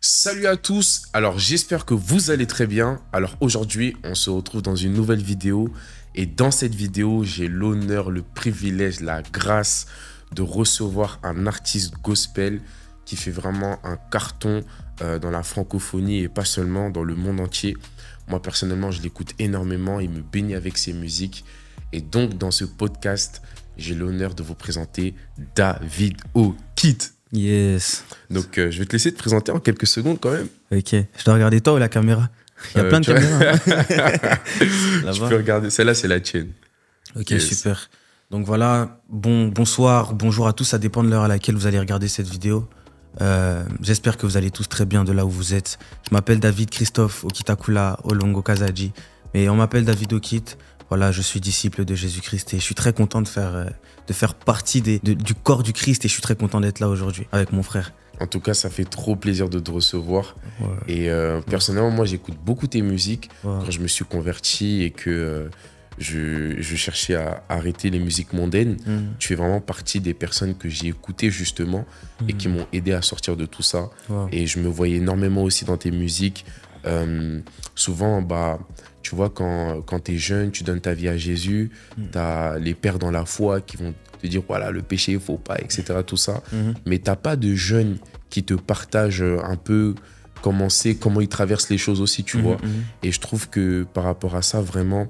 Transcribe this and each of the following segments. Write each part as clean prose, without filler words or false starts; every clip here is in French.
Salut à tous, alors j'espère que vous allez très bien. Alors aujourd'hui, on se retrouve dans une nouvelle vidéo et dans cette vidéo, j'ai l'honneur, le privilège, la grâce de recevoir un artiste gospel qui fait vraiment un carton dans la francophonie et pas seulement dans le monde entier. Moi personnellement, je l'écoute énormément, il me bénit avec ses musiques et donc dans ce podcast, j'ai l'honneur de vous présenter David O'Keefe. Yes. Donc, je vais te laisser te présenter en quelques secondes quand même. Ok. Je dois regarder toi ou la caméra? Il y a plein de caméras. Tu peux regarder. Celle-là, c'est la tienne. Ok, yes. Super. Donc voilà, bonsoir, bonjour à tous. Ça dépend de l'heure à laquelle vous allez regarder cette vidéo. J'espère que vous allez tous très bien de là où vous êtes. Je m'appelle David Christophe Okitakula Olongo Kazaji. Mais on m'appelle David O'Keefe. Voilà, je suis disciple de Jésus-Christ et je suis très content de faire partie du corps du Christ et je suis très content d'être là aujourd'hui avec mon frère. En tout cas, ça fait trop plaisir de te recevoir. Ouais. Et personnellement, moi, j'écoute beaucoup tes musiques quand je me suis converti et que je cherchais à arrêter les musiques mondaines. Tu fais vraiment partie des personnes que j'ai écoutées justement et qui m'ont aidé à sortir de tout ça. Et je me voyais énormément aussi dans tes musiques. Souvent, tu vois, quand tu es jeune, tu donnes ta vie à Jésus, tu as les pères dans la foi qui vont te dire, voilà, le péché, il ne faut pas, etc., tout ça. Mais tu n'as pas de jeunes qui te partagent un peu comment ils traversent les choses aussi, tu vois. Et je trouve que par rapport à ça, vraiment,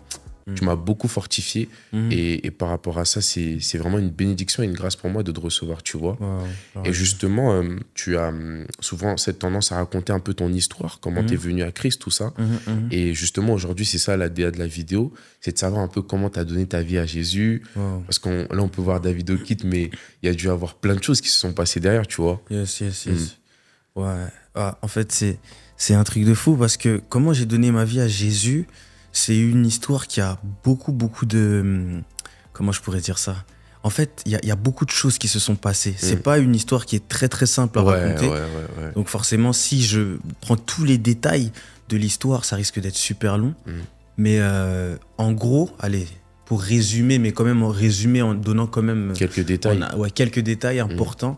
tu m'as beaucoup fortifié. Et par rapport à ça, c'est vraiment une bénédiction et une grâce pour moi de te recevoir, tu vois. Et justement, tu as souvent cette tendance à raconter un peu ton histoire, comment tu es venu à Christ, tout ça. Et justement, aujourd'hui, c'est ça la DA de la vidéo, c'est de savoir un peu comment tu as donné ta vie à Jésus. Parce que là, on peut voir David O'Keefe, mais il y a dû avoir plein de choses qui se sont passées derrière, tu vois. Yes. Ouais. En fait, c'est un truc de fou parce que comment j'ai donné ma vie à Jésus, c'est une histoire qui a beaucoup de... Comment je pourrais dire ça? En fait, il y a beaucoup de choses qui se sont passées. C'est pas une histoire qui est très simple à raconter. Ouais. Donc forcément, si je prends tous les détails de l'histoire, ça risque d'être super long. Mais en gros, allez, pour résumer, mais quand même en résumé, en donnant quand même... Quelques détails. Quelques détails importants.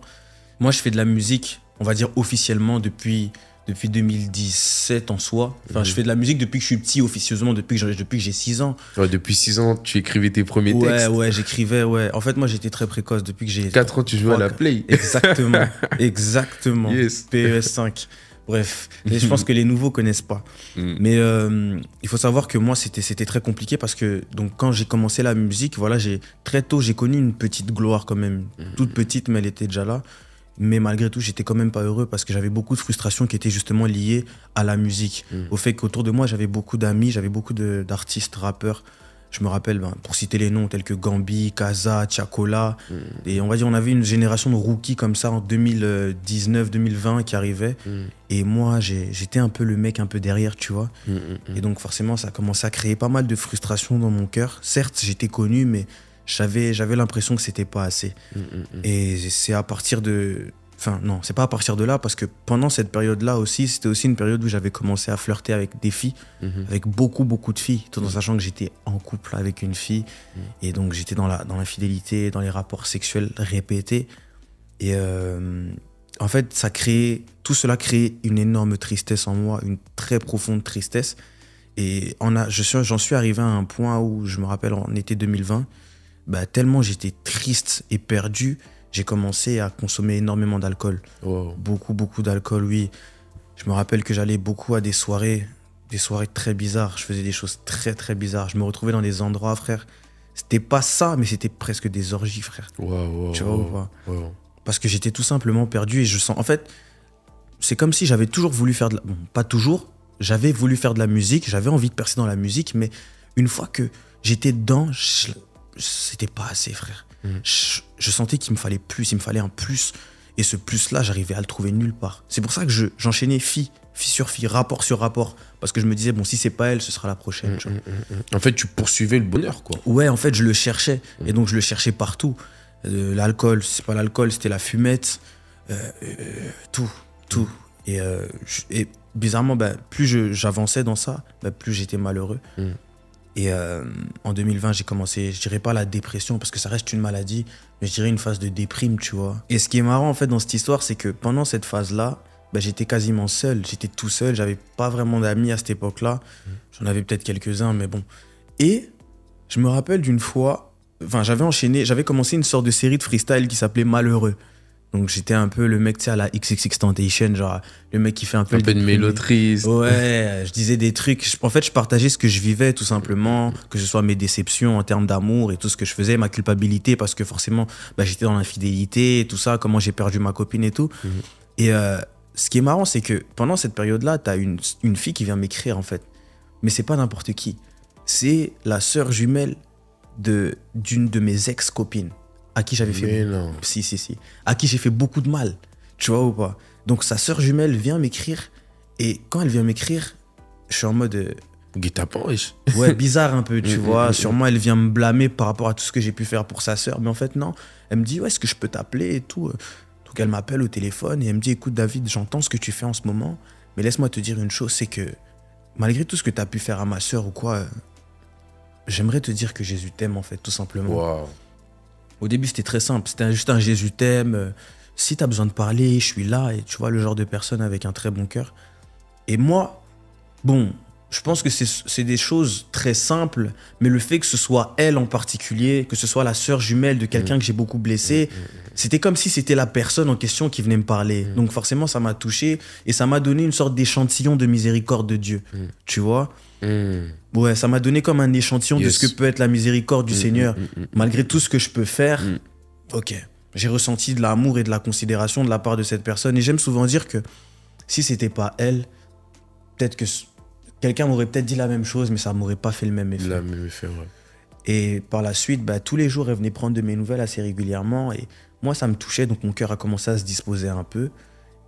Moi, je fais de la musique, on va dire officiellement, depuis 2017 en soi. Enfin, je fais de la musique depuis que je suis petit, officieusement, depuis que j'ai 6 ans. Ouais, depuis 6 ans, tu écrivais tes premiers textes. Ouais, j'écrivais, ouais. En fait, moi, j'étais très précoce depuis que j'ai... 4 ans, tu jouais à la Play. Exactement. Yes. PES5. Bref, je pense que les nouveaux connaissent pas. Mais il faut savoir que moi, c'était très compliqué parce que donc, quand j'ai commencé la musique, voilà, très tôt, j'ai connu une petite gloire quand même. Toute petite, mais elle était déjà là. Mais malgré tout, j'étais quand même pas heureux parce que j'avais beaucoup de frustrations qui étaient justement liées à la musique. Au fait qu'autour de moi, j'avais beaucoup d'amis, j'avais beaucoup d'artistes, rappeurs. Je me rappelle, pour citer les noms, tels que Gambi, Kaza, Tiakola. Et on va dire, on avait une génération de rookies comme ça en 2019-2020 qui arrivait. Et moi, j'étais un peu le mec un peu derrière, tu vois. Et donc forcément, ça a commencé à créer pas mal de frustrations dans mon cœur. Certes, j'étais connu, mais... J'avais l'impression que c'était pas assez. Et c'est à partir de... Enfin, non, c'est pas à partir de là, parce que pendant cette période-là aussi, c'était aussi une période où j'avais commencé à flirter avec des filles, avec beaucoup de filles, tout en sachant que j'étais en couple avec une fille. Et donc, j'étais dans l'infidélité, dans les rapports sexuels répétés. Et en fait, tout cela créait une énorme tristesse en moi, une très profonde tristesse. Et j'en suis arrivé à un point où, je me rappelle, en été 2020, tellement j'étais triste et perdu, j'ai commencé à consommer énormément d'alcool. Beaucoup d'alcool, oui. Je me rappelle que j'allais beaucoup à des soirées très bizarres. Je faisais des choses très bizarres. Je me retrouvais dans des endroits, frère. C'était pas ça, mais c'était presque des orgies, frère. Tu vois ou pas? Parce que j'étais tout simplement perdu et je sens... En fait, c'est comme si j'avais toujours voulu faire de la... Bon, pas toujours. J'avais voulu faire de la musique, j'avais envie de percer dans la musique, mais une fois que j'étais dedans... C'était pas assez, frère. Je sentais qu'il me fallait plus, il me fallait un plus. Et ce plus-là, j'arrivais à le trouver nulle part. C'est pour ça que j'enchaînais fille sur fille, rapport sur rapport. Parce que je me disais, bon, si c'est pas elle, ce sera la prochaine. En fait, tu poursuivais le bonheur, quoi. Ouais, en fait, je le cherchais. Et donc, je le cherchais partout. L'alcool, c'est pas l'alcool, c'était la fumette. Tout. Et bizarrement, plus j'avançais dans ça, plus j'étais malheureux. Et en 2020, j'ai commencé, je dirais pas la dépression parce que ça reste une maladie, mais je dirais une phase de déprime, tu vois. Et ce qui est marrant en fait dans cette histoire, c'est que pendant cette phase-là, bah, j'étais quasiment seul. J'étais tout seul. J'avais pas vraiment d'amis à cette époque-là. J'en avais peut-être quelques-uns, mais bon. Et je me rappelle d'une fois, j'avais commencé une sorte de série de freestyle qui s'appelait Malheureux. Donc j'étais un peu le mec, tu sais, à la XXXTentacion, genre le mec qui fait un peu de mélotrise. Ouais, je disais des trucs. En fait, je partageais ce que je vivais, tout simplement, que ce soit mes déceptions en termes d'amour et tout ce que je faisais, ma culpabilité, parce que forcément, bah, j'étais dans l'infidélité et tout ça, comment j'ai perdu ma copine et tout. Et ce qui est marrant, c'est que pendant cette période-là, t'as une fille qui vient m'écrire, en fait. Mais c'est pas n'importe qui. C'est la sœur jumelle d'une de mes ex-copines. À qui j'avais fait à qui j'ai fait beaucoup de mal, tu vois ou pas. Donc sa sœur jumelle vient m'écrire, et quand elle vient m'écrire, je suis en mode guet-apens, wesh. Ouais, bizarre un peu, tu vois. Sûrement elle vient me blâmer par rapport à tout ce que j'ai pu faire pour sa sœur, mais en fait non. Elle me dit ouais, est-ce que je peux t'appeler et tout. Donc elle m'appelle au téléphone et elle me dit écoute David, j'entends ce que tu fais en ce moment, mais laisse-moi te dire une chose, c'est que malgré tout ce que tu as pu faire à ma sœur ou quoi, j'aimerais te dire que Jésus t'aime, en fait, tout simplement. Wow. Au début, c'était très simple. C'était juste un Jésus t'aime. Si tu as besoin de parler, je suis là. Et tu vois, le genre de personne avec un très bon cœur. Et moi, bon, je pense que c'est des choses très simples. Mais le fait que ce soit elle en particulier, que ce soit la sœur jumelle de quelqu'un que j'ai beaucoup blessé, c'était comme si c'était la personne en question qui venait me parler. Donc forcément, ça m'a touché. Et ça m'a donné une sorte d'échantillon de miséricorde de Dieu. Tu vois ? Ouais, ça m'a donné comme un échantillon de ce que peut être la miséricorde du Seigneur. Malgré tout ce que je peux faire, ok, j'ai ressenti de l'amour et de la considération de la part de cette personne. Et j'aime souvent dire que si c'était pas elle, peut-être que quelqu'un m'aurait peut-être dit la même chose, mais ça m'aurait pas fait le même effet. Le même effet, ouais. Et par la suite, bah, tous les jours, elle venait prendre de mes nouvelles assez régulièrement. Et moi, ça me touchait, donc mon cœur a commencé à se disposer un peu.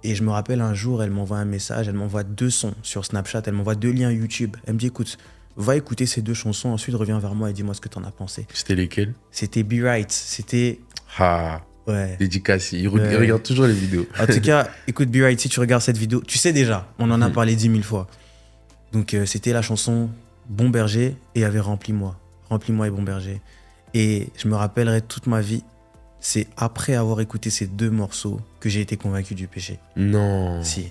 Et je me rappelle un jour, elle m'envoie un message, elle m'envoie 2 sons sur Snapchat, elle m'envoie 2 liens YouTube. Elle me dit, écoute, va écouter ces 2 chansons, ensuite reviens vers moi et dis-moi ce que t'en as pensé. C'était lesquelles? C'était Be Right, c'était... Ah, ouais. Dédicace, il regarde toujours les vidéos. En tout cas, écoute Be Right, si tu regardes cette vidéo, tu sais déjà, on en a parlé 10 000 fois. Donc c'était la chanson Bon Berger et il y avait Remplis-moi et Bon Berger. Et je me rappellerai toute ma vie, c'est après avoir écouté ces 2 morceaux que j'ai été convaincu du péché. Non. Si.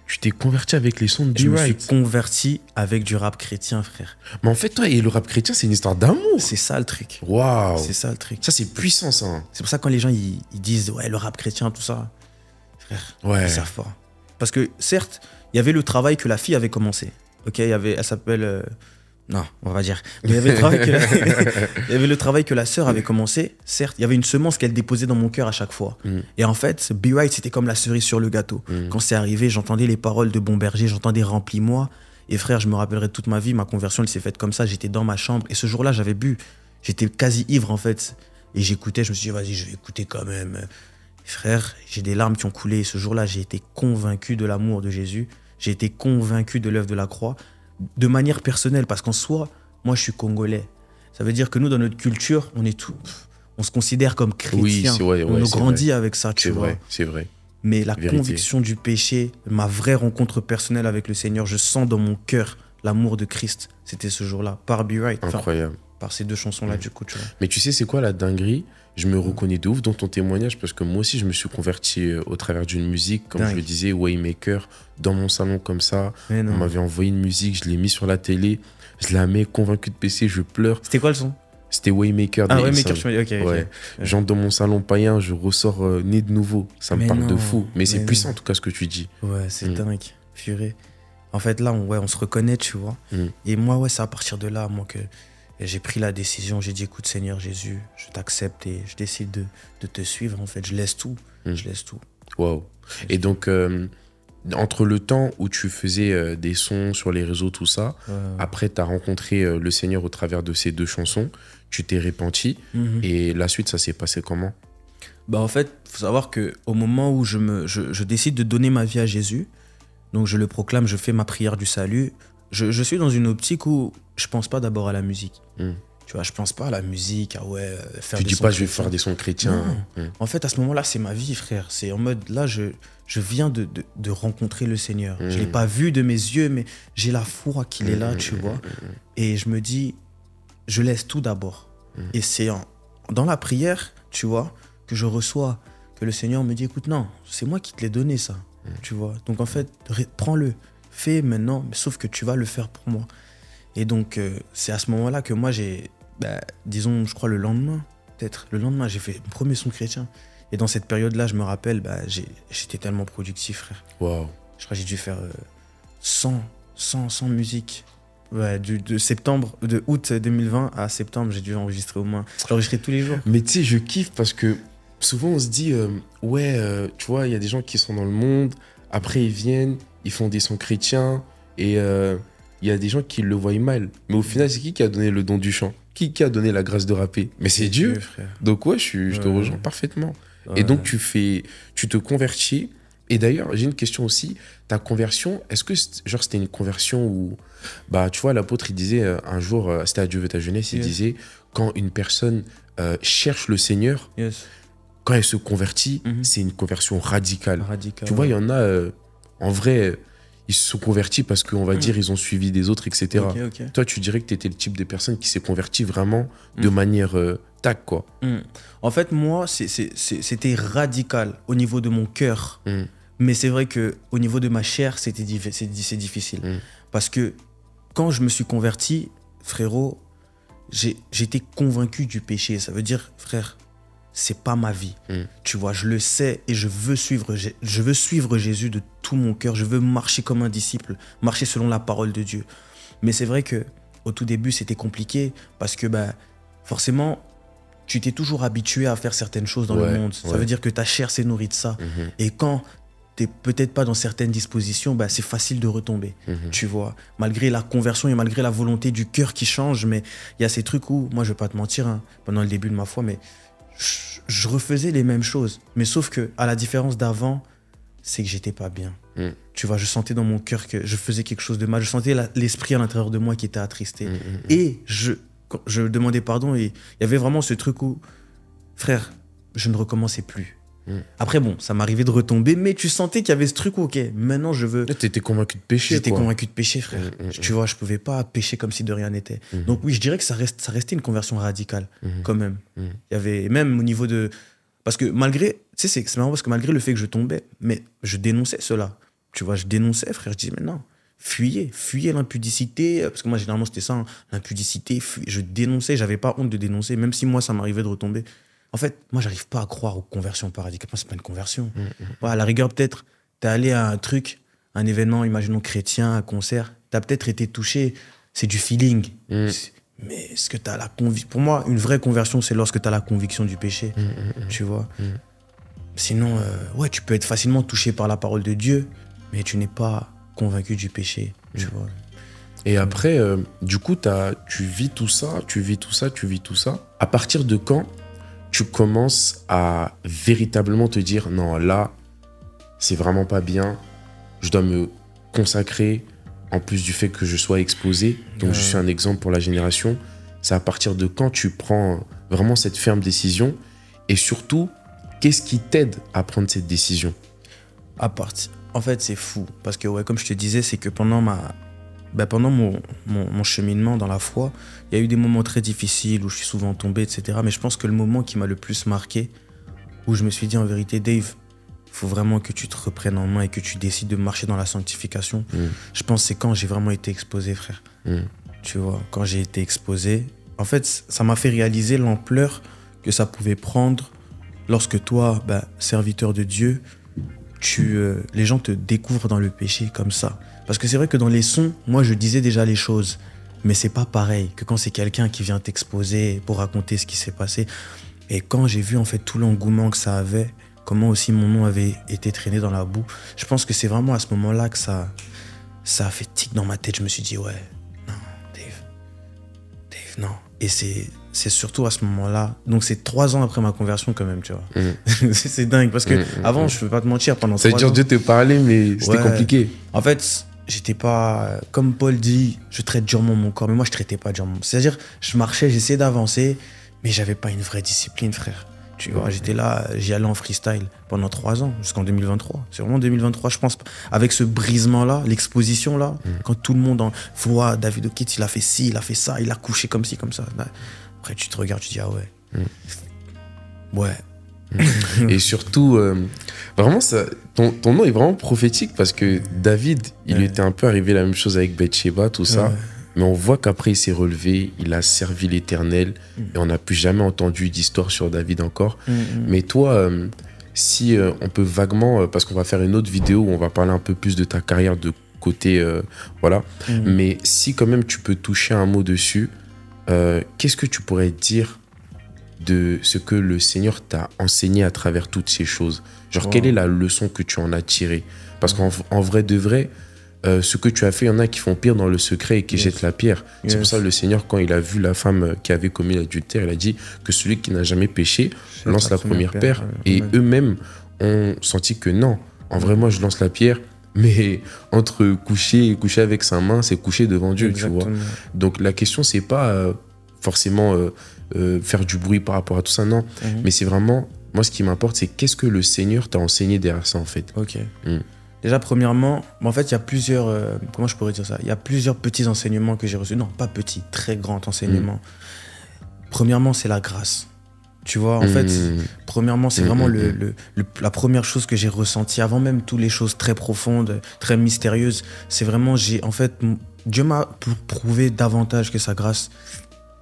Tu t'es converti avec les sons de Be Je me Right. suis converti avec du rap chrétien, frère. Mais en fait, toi et le rap chrétien, c'est une histoire d'amour. C'est ça le truc. Waouh. C'est ça le truc. Ça, c'est puissant, ça. C'est pour ça que quand les gens ils disent ouais, le rap chrétien, tout ça, frère, Ouais. ils savent pas. Parce que certes, il y avait le travail que la fille avait commencé. Ok, elle s'appelle... non, on va pas dire. Mais il y avait le travail que la sœur avait commencé. Certes, il y avait une semence qu'elle déposait dans mon cœur à chaque fois. Et en fait, Be Right, c'était comme la cerise sur le gâteau. Quand c'est arrivé, j'entendais les paroles de Bon Berger, j'entendais Remplis-moi. Et frère, je me rappellerai toute ma vie, ma conversion, elle s'est faite comme ça. J'étais dans ma chambre. Et ce jour-là, j'avais bu. J'étais quasi ivre, en fait. Et j'écoutais, je me suis dit, vas-y, je vais écouter quand même. Et frère, j'ai des larmes qui ont coulé. Et ce jour-là, j'ai été convaincu de l'amour de Jésus. J'ai été convaincu de l'œuvre de la croix. De manière personnelle, parce qu'en soi, moi je suis congolais. Ça veut dire que nous, dans notre culture, on se considère comme chrétien. Oui, on grandit avec ça, tu vois. C'est vrai. Mais la conviction du péché, ma vraie rencontre personnelle avec le Seigneur, je sens dans mon cœur l'amour de Christ. C'était ce jour-là, par Be Right. Incroyable. Par ces 2 chansons-là, du coup, tu vois. Mais tu sais, c'est quoi la dinguerie? Je me reconnais de ouf dans ton témoignage parce que moi aussi, je me suis converti au travers d'une musique, comme je le disais, Waymaker, dans mon salon comme ça. On m'avait envoyé une musique, je l'ai mis sur la télé, je la mets, convaincu de péché, je pleure. C'était quoi le son? C'était Waymaker. Ah, Waymaker, ok. Ouais. J'entre dans mon salon païen, je ressors né de nouveau. Ça me parle de fou. Mais c'est puissant en tout cas ce que tu dis. Ouais, c'est dingue. Purée. En fait, là, on se reconnaît, tu vois. Et moi, ouais, c'est à partir de là, moi, que j'ai pris la décision. J'ai dit, écoute, Seigneur Jésus, je t'accepte et je décide de te suivre. En fait, je laisse tout. Je laisse tout. Waouh. Et donc, entre le temps où tu faisais des sons sur les réseaux, tout ça, après, tu as rencontré le Seigneur au travers de ces 2 chansons, tu t'es repenti. Et la suite, ça s'est passé comment? Bah, en fait, il faut savoir qu'au moment où je décide de donner ma vie à Jésus, donc je le proclame, je fais ma prière du salut, je suis dans une optique où je pense pas d'abord à la musique. Tu vois, je pense pas à la musique, faire des sons. Tu dis pas, je vais faire des sons chrétiens. En fait, à ce moment-là, c'est ma vie, frère. C'est en mode, là, je viens de rencontrer le Seigneur. Je l'ai pas vu de mes yeux, mais j'ai la foi qu'il est là, tu vois. Et je me dis, je laisse tout d'abord. Et c'est dans la prière, tu vois, que je reçois, que le Seigneur me dit, écoute, non, c'est moi qui te l'ai donné, ça. tu vois. Donc en fait, prends-le, fais maintenant, mais sauf que tu vas le faire pour moi. Et donc, c'est à ce moment-là que moi, disons, je crois le lendemain, j'ai fait mon premier son chrétien. Et dans cette période-là, je me rappelle, j'étais tellement productif, frère. Waouh. Je crois que j'ai dû faire 100 musiques. Ouais, de août 2020 à septembre, j'ai dû enregistrer au moins. J'enregistrais tous les jours. Mais tu sais, je kiffe parce que souvent on se dit, tu vois, il y a des gens qui sont dans le monde, après ils viennent, ils font des sons chrétiens, et il y a des gens qui le voient mal. Mais au final, c'est qui a donné le don du chant? Qui a donné la grâce de rapper? Mais c'est Dieu. Frère. Donc ouais, je te rejoins parfaitement. Ouais. Et donc tu te convertis. Et d'ailleurs, j'ai une question aussi. Ta conversion, est-ce que c'était une conversion où, tu vois, l'apôtre, il disait un jour, c'était à Dieu veut ta jeunesse, il disait, quand une personne cherche le Seigneur, quand elle se convertit, c'est une conversion radicale. Tu vois, il y en a, en vrai, ils se sont convertis parce qu'on va dire, ils ont suivi des autres, etc. Okay. Toi, tu dirais que tu étais le type de personne qui s'est converti vraiment de manière tac, quoi. En fait, moi, c'était radical au niveau de mon cœur. Mais c'est vrai qu'au niveau de ma chair, c'est difficile. Parce que quand je me suis converti, frérot, j'étais convaincu du péché. Ça veut dire, frère, c'est pas ma vie. Tu vois, je le sais et je veux suivre Jésus de tout mon cœur. Je veux marcher comme un disciple, marcher selon la parole de Dieu. Mais c'est vrai qu'au tout début, c'était compliqué parce que forcément, tu t'es toujours habitué à faire certaines choses dans le monde. Ça veut dire que ta chair s'est nourrie de ça. Et quand t'es peut-être pas dans certaines dispositions, c'est facile de retomber, tu vois. Malgré la conversion et malgré la volonté du cœur qui change, mais il y a ces trucs où, moi je vais pas te mentir, pendant le début de ma foi, mais je refaisais les mêmes choses. Mais sauf que, à la différence d'avant, c'est que j'étais pas bien. Tu vois, je sentais dans mon cœur que je faisais quelque chose de mal. Je sentais l'esprit à l'intérieur de moi qui était attristé. Et je demandais pardon et il y avait vraiment ce truc où, frère, je ne recommençais plus. Après, bon, ça m'arrivait de retomber, mais tu sentais qu'il y avait ce truc où, ok, maintenant je veux... T'étais convaincu de pécher, J'étais convaincu de pécher, frère. Tu vois, je pouvais pas pécher comme si de rien n'était. Donc oui, je dirais que ça restait une conversion radicale, quand même. Il y avait, même au niveau de... Parce que malgré... Tu sais, c'est marrant parce que malgré le fait que je tombais, mais je dénonçais cela. Tu vois, je dénonçais, frère. Je disais, mais non, fuyez l'impudicité. Parce que moi, généralement, c'était ça, l'impudicité. Je dénonçais, j'avais pas honte de dénoncer, même si moi, ça m'arrivait de retomber. En fait, moi, j'arrive pas à croire aux conversions paradicales. C'est pas une conversion. À la rigueur, peut-être, t'es allé à un truc, un événement, imaginons chrétien, un concert, t'as peut-être été touché, c'est du feeling. Mais est-ce que t'as la conviction? Pour moi, une vraie conversion, c'est lorsque t'as la conviction du péché, tu vois. Sinon, tu peux être facilement touché par la parole de Dieu, mais tu n'es pas convaincu du péché, tu vois. Et après, du coup, tu vis tout ça. À partir de quand tu commences à véritablement te dire non, là, c'est vraiment pas bien, je dois me consacrer, en plus du fait que je sois exposé, donc je suis un exemple pour la génération. C'est à partir de quand tu prends vraiment cette ferme décision, et surtout, qu'est-ce qui t'aide à prendre cette décision? En fait, c'est fou, parce que comme je te disais, c'est que pendant mon cheminement dans la foi, il y a eu des moments très difficiles où je suis souvent tombé, etc. Mais je pense que le moment qui m'a le plus marqué, où je me suis dit en vérité, Dave, il faut vraiment que tu te reprennes en main et que tu décides de marcher dans la sanctification. Je pense que c'est quand j'ai vraiment été exposé, frère. Tu vois, quand j'ai été exposé, en fait, ça m'a fait réaliser l'ampleur que ça pouvait prendre lorsque toi, serviteur de Dieu, les gens te découvrent dans le péché comme ça. Parce que c'est vrai que dans les sons, moi je disais déjà les choses, mais c'est pas pareil que quand c'est quelqu'un qui vient t'exposer pour raconter ce qui s'est passé. Et quand j'ai vu en fait tout l'engouement que ça avait, comment aussi mon nom avait été traîné dans la boue, je pense que c'est vraiment à ce moment-là que ça a fait tic dans ma tête. Je me suis dit non, Dave, non. Et c'est surtout à ce moment-là, donc c'est 3 ans après ma conversion quand même, tu vois. C'est dingue parce que avant, je peux pas te mentir, pendant 3 ans. Ça veut dire Dieu te parlait, mais c'était compliqué. En fait, j'étais pas, comme Paul dit, je traite durement mon corps, mais moi je traitais pas durement. C'est-à-dire, je marchais, j'essayais d'avancer, mais j'avais pas une vraie discipline, frère. Tu vois, j'étais là, j'y allais en freestyle pendant 3 ans, jusqu'en 2023. C'est vraiment 2023, je pense, avec ce brisement-là, l'exposition-là, quand tout le monde voit David O'Keefe, il a fait ci, il a fait ça, il a couché comme ci, comme ça. Après, tu te regardes, tu dis, ah ouais. Ouais. Et surtout, vraiment, ton nom est vraiment prophétique parce que David, il lui était un peu arrivé la même chose avec Bathsheba, tout ça. Mais on voit qu'après, il s'est relevé, il a servi l'Éternel. Et on n'a plus jamais entendu d'histoire sur David encore. Mais toi, si on peut vaguement, parce qu'on va faire une autre vidéo où on va parler un peu plus de ta carrière de côté, voilà. Mais si quand même tu peux toucher un mot dessus, qu'est-ce que tu pourrais dire de ce que le Seigneur t'a enseigné à travers toutes ces choses? Genre, quelle est la leçon que tu en as tirée? Parce qu'en vrai de vrai, ce que tu as fait, il y en a qui font pire dans le secret et qui jettent la pierre. C'est pour ça que le Seigneur, quand il a vu la femme qui avait commis l'adultère, il a dit que celui qui n'a jamais péché lance la première pierre. Et eux-mêmes ont senti que non, en vrai, moi, je lance la pierre, mais entre coucher et coucher avec sa main, c'est coucher devant Dieu, tu vois. Donc la question, c'est pas forcément faire du bruit par rapport à tout ça, non. Mais c'est vraiment, moi, ce qui m'importe, c'est qu'est-ce que le Seigneur t'a enseigné derrière ça, en fait. Ok. Déjà, premièrement, en fait, il y a plusieurs... comment je pourrais dire ça? Il y a plusieurs petits enseignements que j'ai reçus. Non, pas petits, très grands enseignements. Premièrement, c'est la grâce. Tu vois, en fait, premièrement, c'est vraiment la première chose que j'ai ressentie, avant même toutes les choses très profondes, très mystérieuses. C'est vraiment, en fait, Dieu m'a prouvé davantage que sa grâce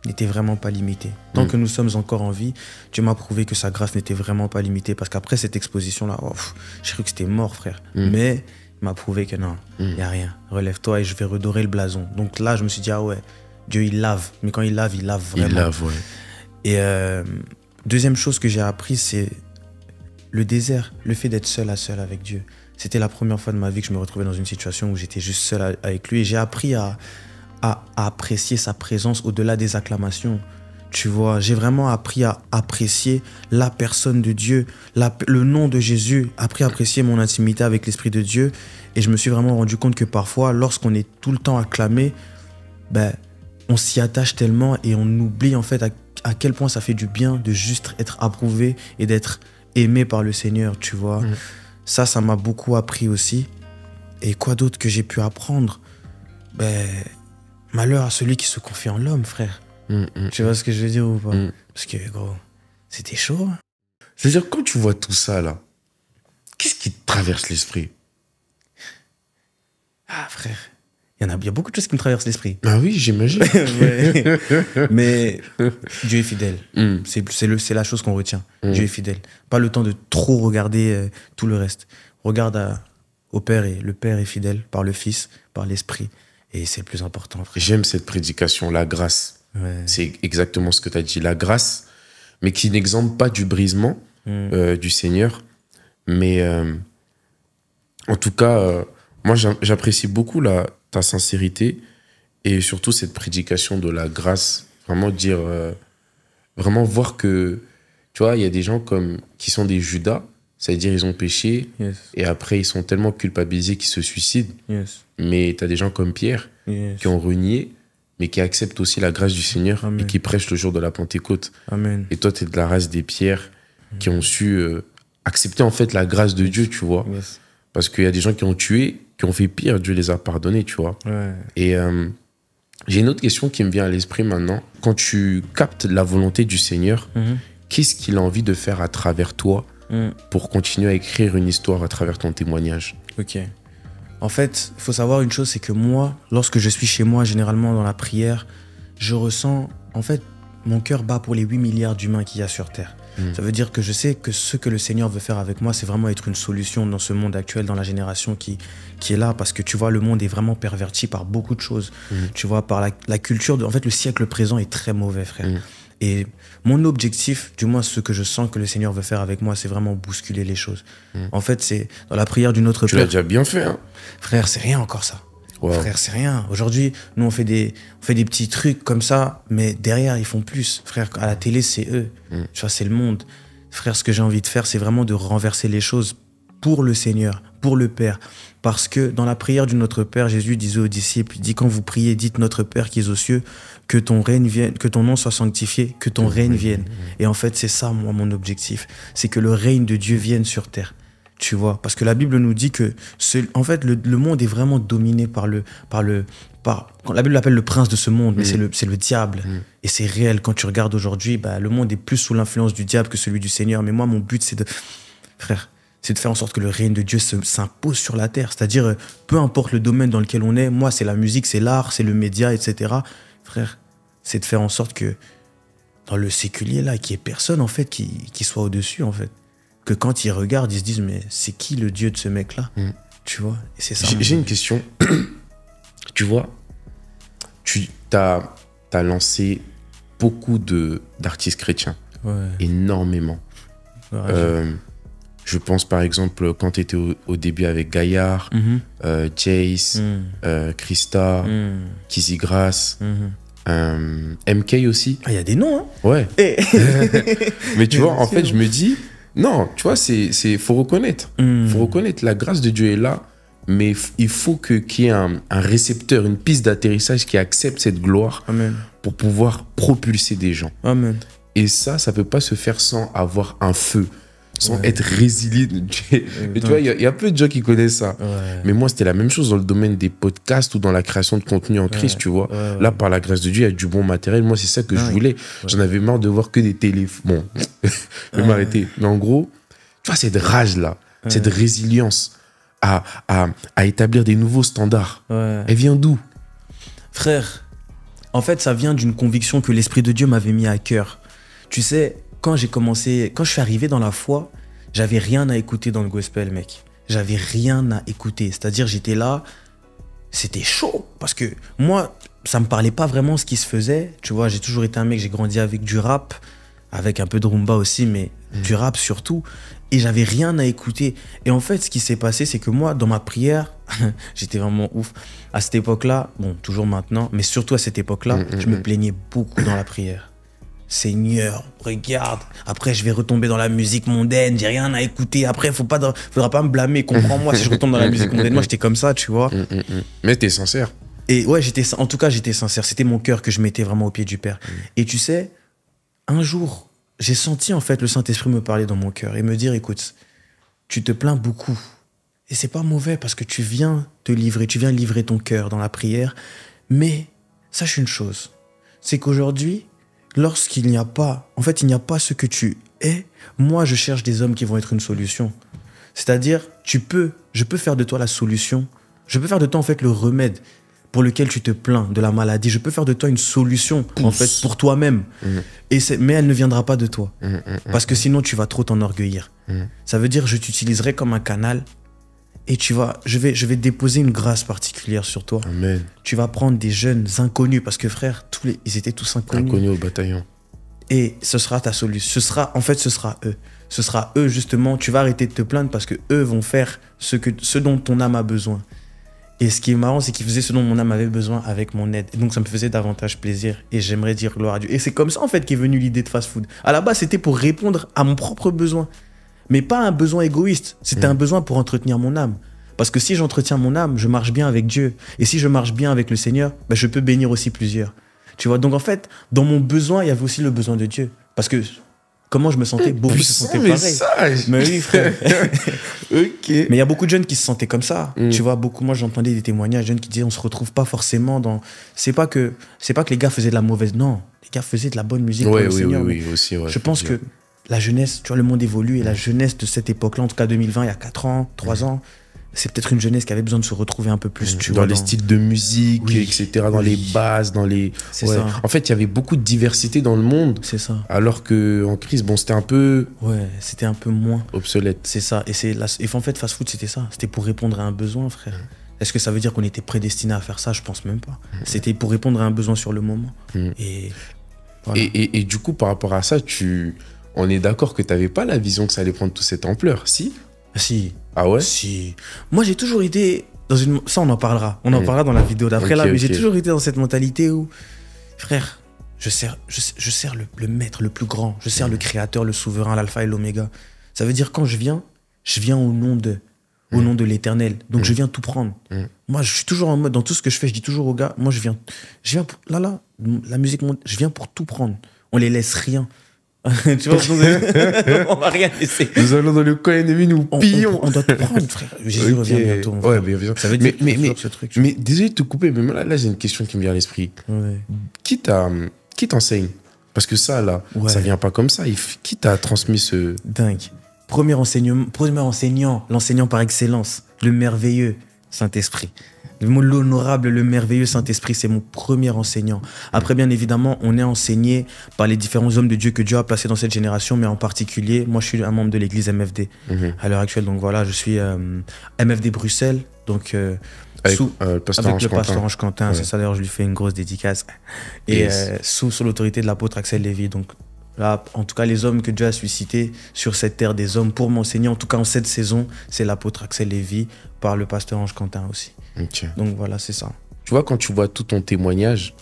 n'était vraiment pas limitée. Tant que nous sommes encore en vie, Dieu m'a prouvé que sa grâce n'était vraiment pas limitée. Parce qu'après cette exposition-là, j'ai cru que c'était mort, frère. Mais il m'a prouvé que non, il n'y a rien. Relève-toi et je vais redorer le blason. Donc là, je me suis dit, ah ouais, Dieu, il lave. Mais quand il lave vraiment. Il lave, ouais. Et deuxième chose que j'ai appris, c'est le désert, le fait d'être seul à seul avec Dieu. C'était la première fois de ma vie que je me retrouvais dans une situation où j'étais juste seul avec lui. Et j'ai appris à apprécier sa présence au-delà des acclamations. Tu vois, j'ai vraiment appris à apprécier la personne de Dieu, le nom de Jésus, appris à apprécier mon intimité avec l'Esprit de Dieu. Et je me suis vraiment rendu compte que parfois, lorsqu'on est tout le temps acclamé, on s'y attache tellement et on oublie en fait à quel point ça fait du bien de juste être approuvé et d'être aimé par le Seigneur, tu vois. Ça m'a beaucoup appris aussi. Et quoi d'autre que j'ai pu apprendre? Malheur à celui qui se confie en l'homme, frère. Tu vois ce que je veux dire ou pas? Parce que, gros, c'était chaud. Je veux dire, quand tu vois tout ça, là, qu'est-ce qui te traverse l'esprit? Ah, frère, il y a beaucoup de choses qui me traversent l'esprit. Ah oui, j'imagine. Mais Dieu est fidèle. C'est la chose qu'on retient. Dieu est fidèle. Pas le temps de trop regarder tout le reste. Regarde au Père, et le Père est fidèle par le Fils, par l'Esprit. Et c'est le plus important, frère. J'aime cette prédication, la grâce. C'est exactement ce que tu as dit, la grâce, mais qui n'exemple pas du brisement du Seigneur. Mais en tout cas, moi, j'apprécie beaucoup ta sincérité et surtout cette prédication de la grâce. Vraiment dire, vraiment voir que, tu vois, il y a des gens qui sont des Judas, c'est-à-dire ils ont péché et après ils sont tellement culpabilisés qu'ils se suicident. Mais tu as des gens comme Pierre qui ont renié, mais qui acceptent aussi la grâce du Seigneur et qui prêchent le jour de la Pentecôte. Amen. Et toi, tu es de la race des Pierres qui ont su accepter en fait la grâce de Dieu, tu vois. Parce qu'il y a des gens qui ont tué, qui ont fait pire, Dieu les a pardonnés, tu vois. Et j'ai une autre question qui me vient à l'esprit maintenant. Quand tu captes la volonté du Seigneur, qu'est-ce qu'il a envie de faire à travers toi pour continuer à écrire une histoire à travers ton témoignage? Ok. En fait, il faut savoir une chose, c'est que moi, lorsque je suis chez moi, généralement dans la prière, je ressens, en fait, mon cœur bat pour les 8 milliards d'humains qu'il y a sur Terre. Ça veut dire que je sais que ce que le Seigneur veut faire avec moi, c'est vraiment être une solution dans ce monde actuel, dans la génération qui est là, parce que tu vois, le monde est vraiment perverti par beaucoup de choses. Tu vois, par la culture, en fait, le siècle présent est très mauvais, frère. Et mon objectif, du moins ce que je sens que le Seigneur veut faire avec moi, c'est vraiment bousculer les choses. En fait, c'est dans la prière du Notre Père. Tu l'as déjà bien fait, hein? Frère, c'est rien encore ça. Frère, c'est rien. Aujourd'hui, nous, on fait des petits trucs comme ça, mais derrière, ils font plus. Frère, à la télé, c'est eux. Tu vois, c'est le monde. Frère, ce que j'ai envie de faire, c'est vraiment de renverser les choses pour le Seigneur, pour le Père. Parce que dans la prière du Notre Père, Jésus disait aux disciples, il dit, quand vous priez, dites Notre Père qui est aux cieux, que ton règne vienne, que ton nom soit sanctifié, que ton règne vienne. Et en fait, c'est ça, moi, mon objectif. C'est que le règne de Dieu vienne sur terre. Tu vois, parce que la Bible nous dit que en fait le monde est vraiment dominé par la Bible l'appelle le prince de ce monde, mais c'est le diable. Et c'est réel. Quand tu regardes aujourd'hui, le monde est plus sous l'influence du diable que celui du Seigneur. Mais moi, mon but, c'est de faire en sorte que le règne de Dieu s'impose sur la terre. C'est-à-dire, peu importe le domaine dans lequel on est, moi, c'est la musique, c'est l'art, c'est le média, etc. Frère, c'est de faire en sorte que dans le séculier, là, qu'il n'y ait personne, en fait, qui soit au-dessus, en fait. Que quand ils regardent, ils se disent, mais c'est qui le Dieu de ce mec-là? Tu vois? Et c'est ça. J'ai une question. Tu vois, tu as lancé beaucoup d'artistes chrétiens. Ouais. Énormément. Ouais, je pense par exemple quand tu étais au début avec Gaillard, Jace, Krista, Kizzy Grace, MK aussi. Ah, il y a des noms, hein? Ouais. Hey. Mais tu vois, en fait, je me dis, non, tu vois, faut reconnaître. Faut reconnaître, la grâce de Dieu est là, mais il faut qu'il y ait un récepteur, une piste d'atterrissage qui accepte cette gloire. Amen. Pour pouvoir propulser des gens. Amen. Et ça peut pas se faire sans avoir un feu, sans être résilient. Mais tu vois, il y a peu de gens qui connaissent ça. Ouais. Mais moi, c'était la même chose dans le domaine des podcasts ou dans la création de contenu en Christ, tu vois. Là, par la grâce de Dieu, il y a du bon matériel. Moi, c'est ça que je voulais. J'en avais marre de voir que des téléphones. Bon, je vais m'arrêter. Mais en gros, tu vois, cette rage-là, cette résilience à établir des nouveaux standards, elle vient d'où? Frère, en fait, ça vient d'une conviction que l'Esprit de Dieu m'avait mis à cœur. Tu sais, quand je suis arrivé dans la foi, j'avais rien à écouter dans le gospel, mec. J'avais rien à écouter. C'est-à-dire, j'étais là, c'était chaud. Parce que moi, ça me parlait pas vraiment ce qui se faisait. Tu vois, j'ai toujours été un mec, j'ai grandi avec du rap, avec un peu de rumba aussi, mais du rap surtout. Et j'avais rien à écouter. Et en fait, ce qui s'est passé, c'est que moi, dans ma prière, j'étais vraiment ouf. À cette époque-là, bon, toujours maintenant, mais surtout à cette époque-là, je me plaignais beaucoup dans la prière. Seigneur, regarde. Après, je vais retomber dans la musique mondaine. J'ai rien à écouter. Après, faudra pas me blâmer. Comprends-moi si je retombe dans la musique mondaine. Moi, j'étais comme ça, tu vois. Mais t'es sincère. Et ouais, en tout cas, j'étais sincère. C'était mon cœur que je mettais vraiment au pied du Père. Et tu sais, un jour, j'ai senti en fait le Saint-Esprit me parler dans mon cœur et me dire, écoute, tu te plains beaucoup. Et c'est pas mauvais parce que tu viens te livrer, tu viens livrer ton cœur dans la prière. Mais sache une chose, c'est qu'aujourd'hui, lorsqu'il n'y a pas, en fait, il n'y a pas ce que tu es, moi, je cherche des hommes qui vont être une solution. C'est-à-dire, je peux faire de toi la solution. Je peux faire de toi, en fait, le remède pour lequel tu te plains de la maladie. Je peux faire de toi une solution, en fait, pour toi-même. Mais elle ne viendra pas de toi. Parce que sinon, tu vas trop t'enorgueillir. Ça veut dire, je t'utiliserai comme un canal et je vais déposer une grâce particulière sur toi. Amen. Tu vas prendre des jeunes inconnus, parce que frère, ils étaient tous inconnus. Inconnus au bataillon. Et ce sera ta solution. Ce sera eux. Ce sera eux, justement. Tu vas arrêter de te plaindre parce que eux vont faire ce dont ton âme a besoin. Et ce qui est marrant, c'est qu'ils faisaient ce dont mon âme avait besoin avec mon aide. Et donc, ça me faisait davantage plaisir. Et j'aimerais dire gloire à Dieu. Et c'est comme ça, en fait, qu'est venue l'idée de Fast Food. À la base, c'était pour répondre à mon propre besoin. Mais pas un besoin égoïste. C'était un besoin pour entretenir mon âme. Parce que si j'entretiens mon âme, je marche bien avec Dieu. Et si je marche bien avec le Seigneur, je peux bénir aussi plusieurs. Tu vois, donc en fait, dans mon besoin, il y avait aussi le besoin de Dieu. Parce que comment je me sentais, beaucoup se sentaient pareil. Message. Mais oui, frère. Ok. Mais il y a beaucoup de jeunes qui se sentaient comme ça. Tu vois, moi j'entendais des témoignages de jeunes qui disaient on se retrouve pas forcément dans. C'est pas que les gars faisaient de la mauvaise. Non, les gars faisaient de la bonne musique pour le Seigneur. Oui, aussi. Ouais, je pense que la jeunesse, tu vois, le monde évolue et la jeunesse de cette époque-là, en tout cas 2020, il y a 4 ans, 3 ans, c'est peut-être une jeunesse qui avait besoin de se retrouver un peu plus. Tu vois, les styles de musique, etc., dans les bases, dans les. C'est ça. En fait, il y avait beaucoup de diversité dans le monde. C'est ça. Alors qu'en crise, c'était un peu. Ouais, c'était un peu moins. Obsolète. C'est ça. Et en fait, Fast Food, c'était ça. C'était pour répondre à un besoin, frère. Est-ce que ça veut dire qu'on était prédestiné à faire ça? Je pense même pas. C'était pour répondre à un besoin sur le moment. Et, voilà. et du coup, par rapport à ça, on est d'accord que tu n'avais pas la vision que ça allait prendre toute cette ampleur, si? Si. Ah ouais? Si. Moi, j'ai toujours été dans une. Ça, on en parlera. On en parlera dans la vidéo d'après, là. Mais j'ai toujours été dans cette mentalité où, frère, je sers le maître, le plus grand. Je sers le créateur, le souverain, l'alpha et l'oméga. Ça veut dire quand je viens au nom de l'éternel. Donc, je viens tout prendre. Moi, je suis toujours en mode, dans tout ce que je fais, je dis toujours aux gars, moi, je viens pour, la musique, je viens pour tout prendre. On les laisse rien. Tu vois, on va rien laisser. Nous allons dans le coin ennemi, nous pillons. On doit te prendre, frère. Jésus revient bientôt. Ouais, bien sûr. Ça veut dire ce truc. Mais désolé de te couper, mais là j'ai une question qui me vient à l'esprit. Ouais. Qui t'enseigne? Parce que ça, là, ça vient pas comme ça. Qui t'a transmis ce... Dingue. Premier enseignant, l'enseignant par excellence, le merveilleux Saint-Esprit. L'honorable, le merveilleux Saint-Esprit, c'est mon premier enseignant. Après, bien évidemment, on est enseigné par les différents hommes de Dieu que Dieu a placés dans cette génération, mais en particulier, moi, je suis un membre de l'église MFD à l'heure actuelle. Donc voilà, je suis MFD Bruxelles, donc avec le pasteur Ange Quentin, ouais. C'est ça, d'ailleurs, je lui fais une grosse dédicace. Et sous l'autorité de l'apôtre Axel Lévy. Donc là, en tout cas, les hommes que Dieu a suscités sur cette terre des hommes pour m'enseigner, en tout cas en cette saison, c'est l'apôtre Axel Lévy par le pasteur Ange Quentin aussi. Okay. Donc voilà, c'est ça. Tu vois, quand tu vois tout ton témoignage,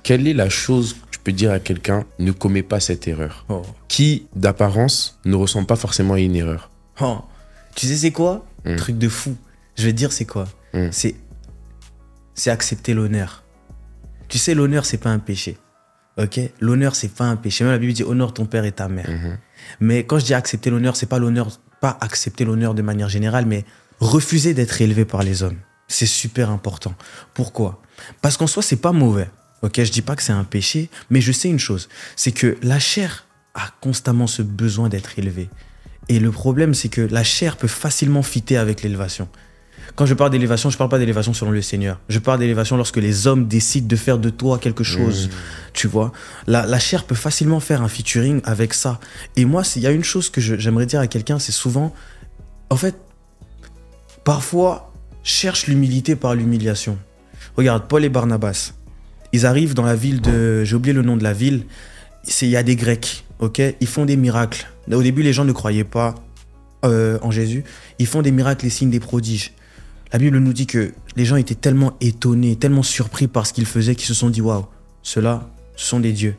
quelle est la chose que tu peux dire à quelqu'un, ne commets pas cette erreur, qui, d'apparence, ne ressemble pas forcément à une erreur? Tu sais c'est quoi? Truc de fou. Je vais te dire c'est quoi? C'est accepter l'honneur. Tu sais, l'honneur, c'est pas un péché. Ok? L'honneur, c'est pas un péché. Même la Bible dit honore ton père et ta mère. Mais quand je dis accepter l'honneur, c'est pas l'honneur, pas accepter l'honneur de manière générale, mais refuser d'être élevé par les hommes. C'est super important. Pourquoi? Parce qu'en soi, c'est pas mauvais. Ok? Je dis pas que c'est un péché, mais je sais une chose. C'est que la chair a constamment ce besoin d'être élevée. Et le problème, c'est que la chair peut facilement fitter avec l'élévation. Quand je parle d'élévation, je ne parle pas d'élévation selon le Seigneur. Je parle d'élévation lorsque les hommes décident de faire de toi quelque chose. Tu vois, la chair peut facilement faire un featuring avec ça. Et moi, il y a une chose que j'aimerais dire à quelqu'un, c'est souvent, en fait, parfois, cherche l'humilité par l'humiliation. Regarde, Paul et Barnabas, ils arrivent dans la ville de... J'ai oublié le nom de la ville. Il y a des Grecs, ok? Ils font des miracles. Au début, les gens ne croyaient pas en Jésus. Ils font des miracles, des signes, des prodiges. La Bible nous dit que les gens étaient tellement étonnés, tellement surpris par ce qu'ils faisaient qu'ils se sont dit « Waouh, ceux-là, ce sont des dieux.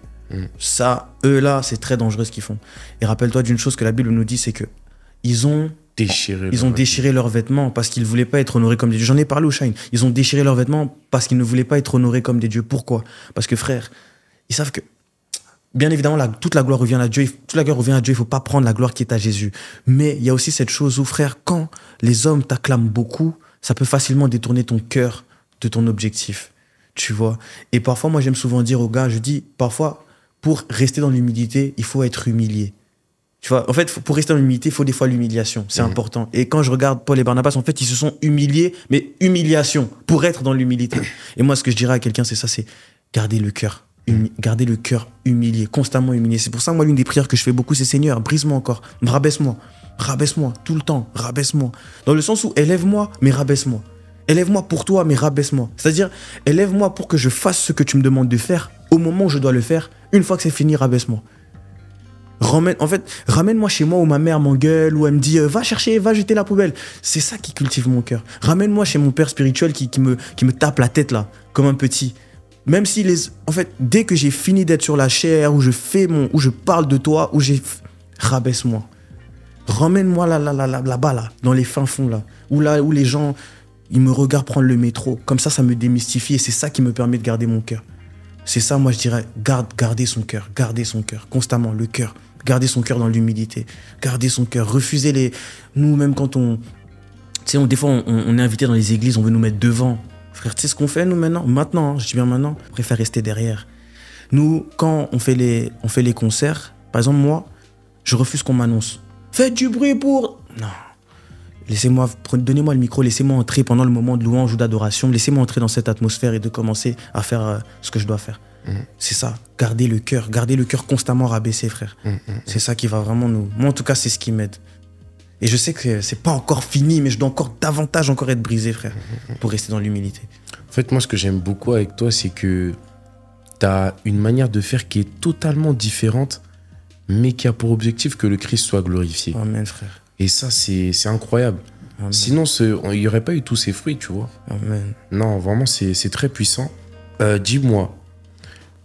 Ça, eux-là, c'est très dangereux ce qu'ils font. » Et rappelle-toi d'une chose que la Bible nous dit, c'est que ils ont déchiré leurs vêtements parce qu'ils ne voulaient pas être honorés comme des dieux. J'en ai parlé au Shine. Ils ont déchiré leurs vêtements parce qu'ils ne voulaient pas être honorés comme des dieux. Pourquoi? Parce que frère, ils savent que, bien évidemment, toute la gloire revient à Dieu. Toute la gloire revient à Dieu. Il ne faut pas prendre la gloire qui est à Jésus. Mais il y a aussi cette chose où, frère, quand les hommes t'acclament beaucoup, ça peut facilement détourner ton cœur de ton objectif. Tu vois? Et parfois, moi, j'aime souvent dire aux gars, je dis, parfois, pour rester dans l'humilité, il faut être humilié. Tu vois, en fait, pour rester dans l'humilité, il faut des fois l'humiliation. C'est important. Et quand je regarde Paul et Barnabas, en fait, ils se sont humiliés, mais humiliation, pour être dans l'humilité. Et moi, ce que je dirais à quelqu'un, c'est ça, c'est garder le cœur. Garder le cœur humilié, constamment humilié. C'est pour ça, moi, l'une des prières que je fais beaucoup, c'est Seigneur, brise-moi encore, rabaisse-moi, tout le temps, rabaisse-moi. Dans le sens où élève-moi, mais rabaisse-moi. Élève-moi pour toi, mais rabaisse-moi. C'est-à-dire, élève-moi pour que je fasse ce que tu me demandes de faire au moment où je dois le faire. Une fois que c'est fini, rabaisse-moi. Ramène-moi chez moi où ma mère m'engueule, où elle me dit va jeter la poubelle. C'est ça qui cultive mon cœur. Ramène-moi chez mon père spirituel qui me tape la tête là, comme un petit. Même si dès que j'ai fini d'être sur la chair, où je parle de toi, rabaisse-moi. Ramène-moi là-bas, là, dans les fins fonds là, où les gens, ils me regardent prendre le métro. Comme ça me démystifie et c'est ça qui me permet de garder mon cœur. C'est ça, moi je dirais, garder son cœur, constamment, le cœur. Garder son cœur dans l'humilité, garder son cœur, refuser les... Nous, même quand des fois, on est invité dans les églises, on veut nous mettre devant. Frère, tu sais ce qu'on fait, nous, maintenant? Maintenant, je dis bien maintenant, on préfère rester derrière. Nous, quand on fait les concerts, par exemple, moi, je refuse qu'on m'annonce. Faites du bruit pour... Non. Donnez-moi le micro, laissez-moi entrer pendant le moment de louange ou d'adoration, laissez-moi entrer dans cette atmosphère et de commencer à faire ce que je dois faire. C'est ça, garder le cœur constamment rabaissé, frère. C'est ça qui va vraiment nous... Moi, en tout cas, c'est ce qui m'aide. Et je sais que c'est pas encore fini, mais je dois encore davantage être brisé, frère, pour rester dans l'humilité. En fait, moi, ce que j'aime beaucoup avec toi, c'est que tu as une manière de faire qui est totalement différente, mais qui a pour objectif que le Christ soit glorifié. Amen, frère. Et ça, c'est incroyable. Amen. Sinon, il n'y aurait pas eu tous ces fruits, tu vois. Amen. Non, vraiment, c'est très puissant. Dis-moi,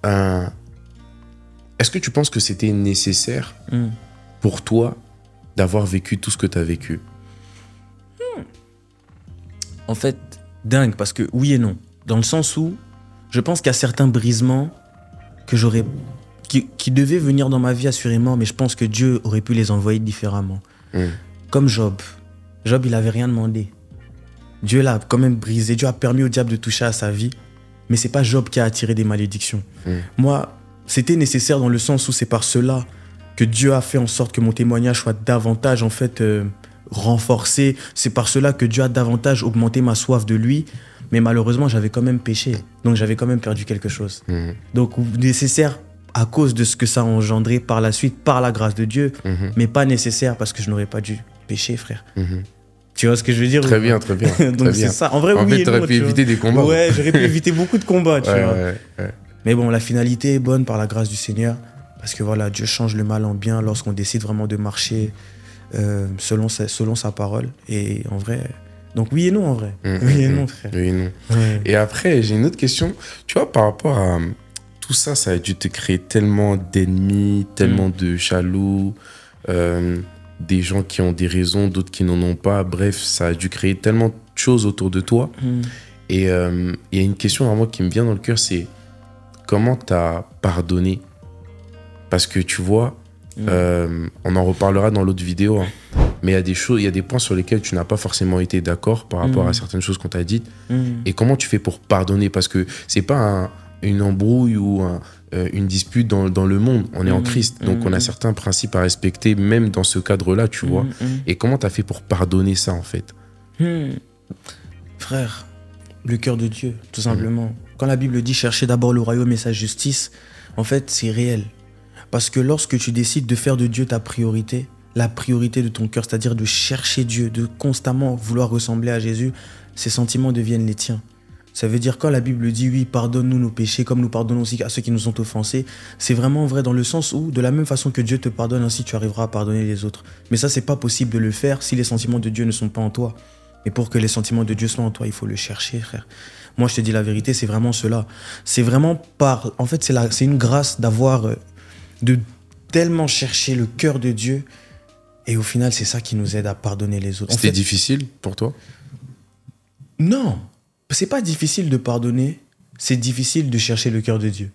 est-ce que tu penses que c'était nécessaire pour toi d'avoir vécu tout ce que tu as vécu? En fait, dingue, parce que oui et non. Dans le sens où je pense qu'il y a certains brisements qui qui devaient venir dans ma vie assurément, mais je pense que Dieu aurait pu les envoyer différemment. Comme Job. Job, il avait rien demandé. Dieu l'a quand même brisé. Dieu a permis au diable de toucher à sa vie. Mais c'est pas Job qui a attiré des malédictions. Moi, c'était nécessaire dans le sens où c'est par cela que Dieu a fait en sorte que mon témoignage soit davantage en fait renforcé. C'est par cela que Dieu a davantage augmenté ma soif de lui. Mais malheureusement, j'avais quand même péché. Donc j'avais quand même perdu quelque chose. Donc nécessaire à cause de ce que ça a engendré par la suite, par la grâce de Dieu. Mais pas nécessaire parce que je n'aurais pas dû pécher, frère. Tu vois ce que je veux dire? Très bien, très bien. Donc c'est ça. En vrai, oui. En fait, t'aurais pu éviter des combats. Ouais, j'aurais pu éviter beaucoup de combats, tu vois. Mais bon, la finalité est bonne par la grâce du Seigneur. Parce que voilà, Dieu change le mal en bien lorsqu'on décide vraiment de marcher selon sa parole. Et en vrai... Donc oui et non, en vrai. Oui et non, frère. Oui et non. Et après, j'ai une autre question. Tu vois, par rapport à tout ça, ça a dû te créer tellement d'ennemis, tellement de jaloux, des gens qui ont des raisons, d'autres qui n'en ont pas. Bref, ça a dû créer tellement de choses autour de toi. Et il y a une question vraiment qui me vient dans le cœur, c'est comment tu as pardonné? Parce que tu vois, on en reparlera dans l'autre vidéo, hein, mais il y a des choses, il y a des points sur lesquels tu n'as pas forcément été d'accord par rapport à certaines choses qu'on t'a dites. Et comment tu fais pour pardonner? Parce que c'est pas une embrouille ou une dispute dans le monde. On est en Christ, donc on a certains principes à respecter, même dans ce cadre-là, tu vois. Et comment tu as fait pour pardonner ça, en fait? Frère, le cœur de Dieu, tout simplement. Quand la Bible dit « cherchez d'abord le royaume et sa justice », en fait, c'est réel. Parce que lorsque tu décides de faire de Dieu ta priorité, la priorité de ton cœur, c'est-à-dire de chercher Dieu, de constamment vouloir ressembler à Jésus, ces sentiments deviennent les tiens. Ça veut dire quand la Bible dit « oui, pardonne-nous nos péchés comme nous pardonnons aussi à ceux qui nous ont offensés », c'est vraiment vrai dans le sens où, de la même façon que Dieu te pardonne, ainsi tu arriveras à pardonner les autres. Mais ça, c'est pas possible de le faire si les sentiments de Dieu ne sont pas en toi. Et pour que les sentiments de Dieu soient en toi, il faut le chercher, frère. Moi, je te dis la vérité, c'est vraiment cela. C'est vraiment par... En fait, c'est une grâce d'avoir... de tellement chercher le cœur de Dieu. Et au final, c'est ça qui nous aide à pardonner les autres. C'était difficile pour toi? Non. C'est pas difficile de pardonner. C'est difficile de chercher le cœur de Dieu.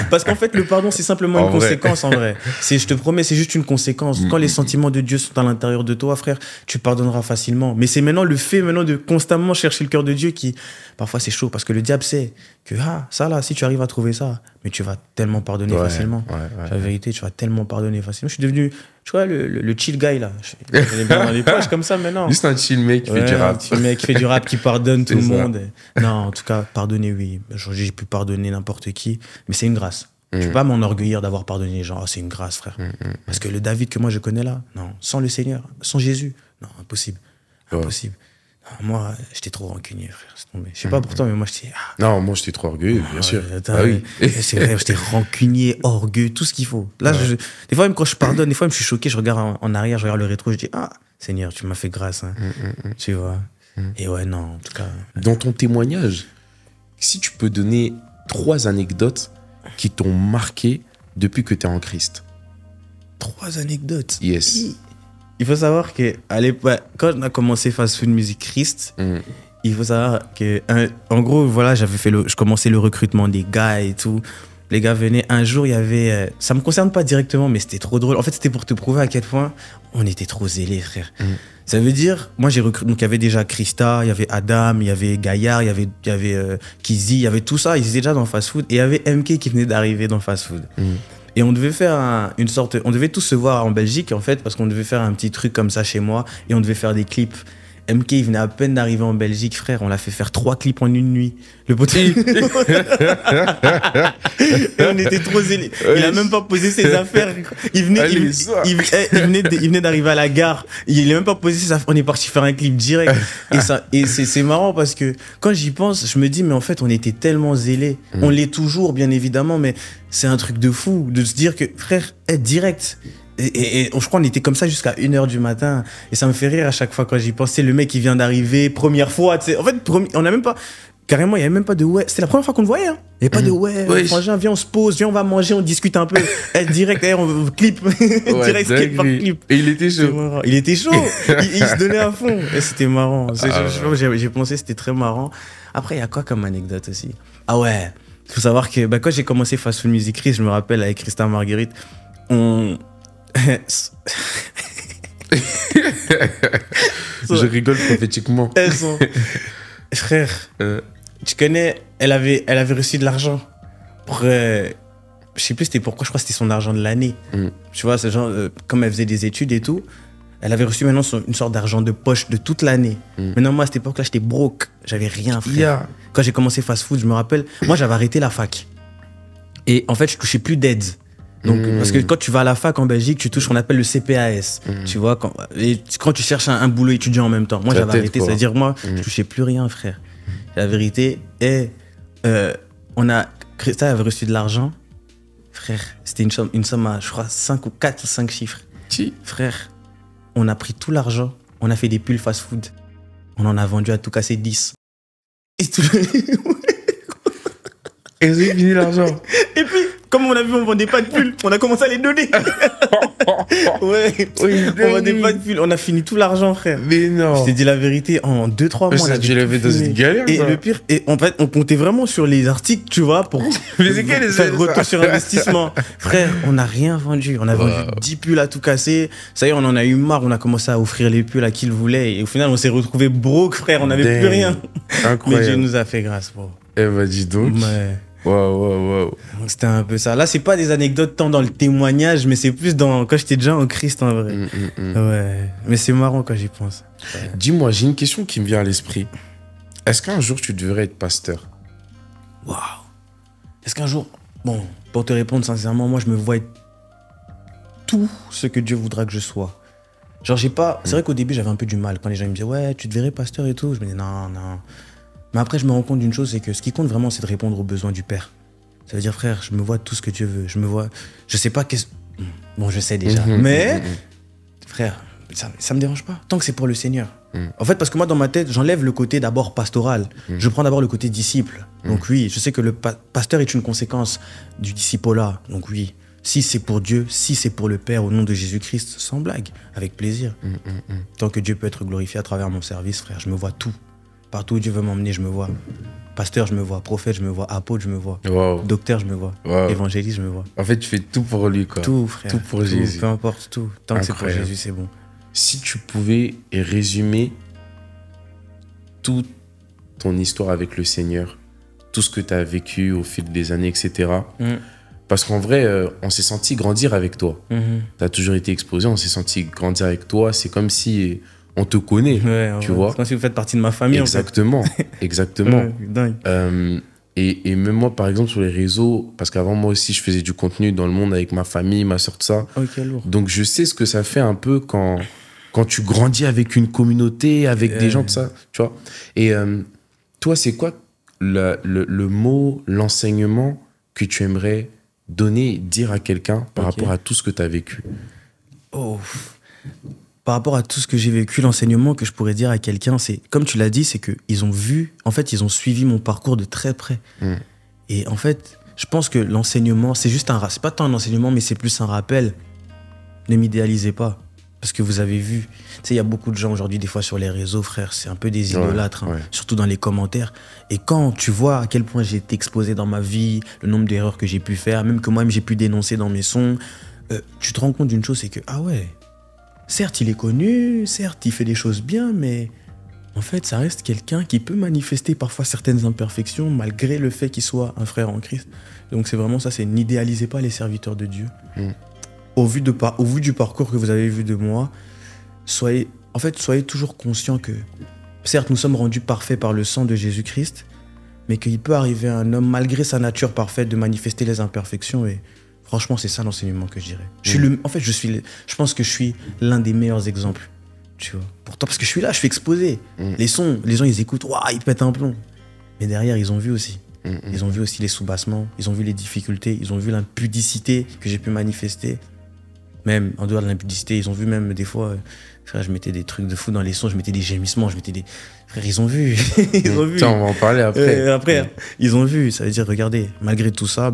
Parce qu'en fait, le pardon, c'est simplement une conséquence, en vrai. Je te promets, c'est juste une conséquence. Quand les sentiments de Dieu sont à l'intérieur de toi, frère, tu pardonneras facilement. Mais c'est maintenant le fait de constamment chercher le cœur de Dieu qui, parfois, c'est chaud. Parce que le diable sait que, ça là, si tu arrives à trouver ça, mais tu vas tellement pardonner facilement. La vérité, tu vas tellement pardonner facilement. Je suis devenu, tu vois, le chill guy, là. Je l'ai bien dans les poches comme ça, maintenant. Juste un chill mec qui fait du rap. Un chill mec qui fait du rap, qui pardonne tout le monde. Non, en tout cas, pardonner, oui. J'ai pu pardonner n'importe qui, mais c'est une grâce. Je ne peux pas m'enorgueillir d'avoir pardonné les gens. C'est une grâce, frère. Parce que le David que moi je connais là, non, sans le Seigneur, sans Jésus, non, impossible. Impossible. Non, moi, j'étais trop rancunier, frère. Je sais pas pour toi, mais moi, j'étais... Non, moi, j'étais trop orgueilleux, bien sûr. Oui. C'est vrai, j'étais rancunier, orgueilleux, tout ce qu'il faut. Là, des fois, même quand je pardonne, des fois, même, je suis choqué, je regarde en arrière, je regarde le rétro, je dis, Seigneur, tu m'as fait grâce. Hein. Tu vois. Et ouais, non, en tout cas... Dans ton témoignage, si tu peux donner 3 anecdotes qui t'ont marqué depuis que tu es en Christ. 3 anecdotes? Yes. Il faut savoir que à l'époque, quand on a commencé Fast Food Music Christ, il faut savoir que, en gros, voilà, je commençais le recrutement des gars et tout. Les gars venaient. Un jour, il y avait... ça me concerne pas directement, mais c'était trop drôle. En fait, c'était pour te prouver à quel point on était trop zélés, frère. Ça veut dire, moi, j'ai recruté... Donc, il y avait déjà Christa, il y avait Adam, il y avait Gaillard, il y avait Kizzy, il y avait tout ça. Ils étaient déjà dans Fast Food. Et il y avait MK qui venait d'arriver dans Fast Food. Et on devait faire on devait tous se voir en Belgique, en fait, parce qu'on devait faire un petit truc comme ça chez moi. Et on devait faire des clips. MK, il venait à peine d'arriver en Belgique, frère. On l'a fait faire 3 clips en une nuit. Le pote. Et on était trop zélés. Il a même pas posé ses affaires. Il venait d'arriver à la gare. Il a même pas posé ses affaires. On est parti faire un clip direct. Et c'est marrant parce que quand j'y pense, je me dis, mais en fait, on était tellement zélés. On l'est toujours, bien évidemment, mais c'est un truc de fou de se dire que, frère, être direct. Et je crois qu'on était comme ça jusqu'à 1h du matin. Et ça me fait rire à chaque fois quand j'y pense. C'est le mec qui vient d'arriver, première fois. En fait, on n'a même pas... Carrément, il n'y avait même pas de ouais. C'était la première fois qu'on le voyait. Hein. Il n'y avait pas de ouais. Frangin, viens, on se pose, viens, on va manger, on discute un peu. Direct, on clip. Direct, clip par clip. Et il était chaud. Il était chaud. il se donnait à fond. Et c'était marrant. J'ai pensé, c'était très marrant. Après, il y a quoi comme anecdote aussi? Ah ouais. Il faut savoir que quand j'ai commencé Fast Food Music Chris, je me rappelle avec Christa Marguerite, on... Je rigole prophétiquement. Frère, tu connais, elle avait reçu de l'argent pour... je sais plus c'était pourquoi, je crois que c'était son argent de l'année. Tu vois, c'est genre, comme elle faisait des études et tout, elle avait reçu maintenant une sorte d'argent de poche de toute l'année. Maintenant, moi, à cette époque-là, j'étais broke. J'avais rien, frère. Quand j'ai commencé Fast Food, je me rappelle, moi, j'avais arrêté la fac. Et en fait, je touchais plus d'aides. Donc, parce que quand tu vas à la fac en Belgique, tu touches ce qu'on appelle le CPAS. Tu vois, quand tu cherches un boulot étudiant en même temps. Moi, j'avais arrêté, c'est-à-dire, moi, je touchais plus rien, frère. La vérité est, Christa avait reçu de l'argent. Frère, c'était une somme à, je crois, 4 ou 5 chiffres. Frère, on a pris tout l'argent, on a fait des pulls Fast Food. On en a vendu à tout casser 10. Et tout... Et vous avez fini l'argent. Et puis, comme on a vu, on vendait pas de pulls, on a commencé à les donner. Ouais, on vendait pas de pulls, on a fini tout l'argent, frère. Mais non. Je t'ai dit la vérité, en 2-3 mois, tu l'avais dans une galère. Et le pire, en fait, on comptait vraiment sur les articles, tu vois, pour faire retour sur investissement. Frère, on n'a rien vendu. On a vendu 10 pulls à tout casser. Ça y est, on en a eu marre, on a commencé à offrir les pulls à qui le voulait. Et au final, on s'est retrouvé broke, frère, on n'avait plus rien. Incroyable. Mais Dieu nous a fait grâce, bro. Eh ben, dis donc. Ouais. Waouh. Donc c'était un peu ça. Là, c'est pas des anecdotes tant dans le témoignage, mais c'est plus dans quand j'étais déjà en Christ en vrai. Ouais. Mais c'est marrant quand j'y pense. Ouais. Dis-moi, j'ai une question qui me vient à l'esprit. Est-ce qu'un jour tu devrais être pasteur? Waouh. Est-ce qu'un jour... Bon, pour te répondre sincèrement, moi je me vois être tout ce que Dieu voudra que je sois. Genre j'ai pas... C'est vrai qu'au début j'avais un peu du mal quand les gens me disaient ouais, tu te verrais pasteur et tout. Je me disais non. Mais après, je me rends compte d'une chose, c'est que ce qui compte vraiment, c'est de répondre aux besoins du Père. Ça veut dire, frère, je me vois tout ce que Dieu veut. Je sais pas qu'est-ce... Bon, je sais déjà. Mais, frère, ça me dérange pas. Tant que c'est pour le Seigneur. En fait, parce que moi, dans ma tête, j'enlève le côté d'abord pastoral. Je prends d'abord le côté disciple. Donc oui, je sais que le pasteur est une conséquence du discipolat. Donc oui, si c'est pour Dieu, si c'est pour le Père, au nom de Jésus-Christ, sans blague, avec plaisir. Tant que Dieu peut être glorifié à travers mon service, frère, je me vois tout. Partout où Dieu veut m'emmener, je me vois. Pasteur, je me vois. Prophète, je me vois. Apôtre, je me vois. Docteur, je me vois. Évangéliste, je me vois. En fait, tu fais tout pour lui, quoi. Tout, frère. Tout pour Jésus. Peu importe, tout. Tant que c'est pour Jésus, c'est bon. Si tu pouvais résumer toute ton histoire avec le Seigneur, tout ce que tu as vécu au fil des années, etc. Parce qu'en vrai, on s'est senti grandir avec toi. Tu as toujours été exposé, on s'est senti grandir avec toi. C'est comme si... on te connaît, tu vois. C'est comme si vous faites partie de ma famille. Exactement, en fait. exactement. Dingue. Et même moi, par exemple, sur les réseaux, parce qu'avant, moi aussi, je faisais du contenu dans le monde avec ma famille, ma soeur, tout ça. Ok, lourd. Donc, je sais ce que ça fait un peu quand tu grandis avec une communauté, avec des gens, tout ça, tu vois. Et toi, c'est quoi le mot, l'enseignement que tu aimerais donner, dire à quelqu'un par rapport à tout ce que tu as vécu? Par rapport à tout ce que j'ai vécu, l'enseignement que je pourrais dire à quelqu'un, c'est, comme tu l'as dit, c'est qu'ils ont vu, en fait, ils ont suivi mon parcours de très près. Et en fait, je pense que l'enseignement, c'est juste c'est pas tant un enseignement, mais c'est plus un rappel. Ne m'idéalisez pas. Parce que vous avez vu, tu sais, il y a beaucoup de gens aujourd'hui, des fois sur les réseaux, frère, c'est un peu des idolâtres, surtout dans les commentaires. Et quand tu vois à quel point j'ai été exposé dans ma vie, le nombre d'erreurs que j'ai pu faire, même que moi-même j'ai pu dénoncer dans mes sons, tu te rends compte d'une chose, c'est que, ah ouais, certes, il est connu, certes, il fait des choses bien, mais en fait, ça reste quelqu'un qui peut manifester parfois certaines imperfections malgré le fait qu'il soit un frère en Christ. Donc c'est vraiment ça, c'est n'idéalisez pas les serviteurs de Dieu. Au vu du parcours que vous avez vu de moi, soyez toujours conscient que, certes, nous sommes rendus parfaits par le sang de Jésus-Christ, mais qu'il peut arriver à un homme, malgré sa nature parfaite, de manifester les imperfections. Et franchement, c'est ça l'enseignement que je dirais. Je pense que je suis l'un des meilleurs exemples, tu vois. Pourtant, parce que je suis là, je suis exposé. Les sons, les gens, ils écoutent, waouh, ils pètent un plomb. Mais derrière, ils ont vu aussi. Ils ont vu aussi les soubassements, ils ont vu les difficultés, ils ont vu l'impudicité que j'ai pu manifester. Même en dehors de l'impudicité, ils ont vu même des fois, frère, je mettais des trucs de fou dans les sons, je mettais des gémissements, frère, ils ont vu. Ils ont vu. On va en parler après. Après, ils ont vu, ça veut dire, regardez, malgré tout ça,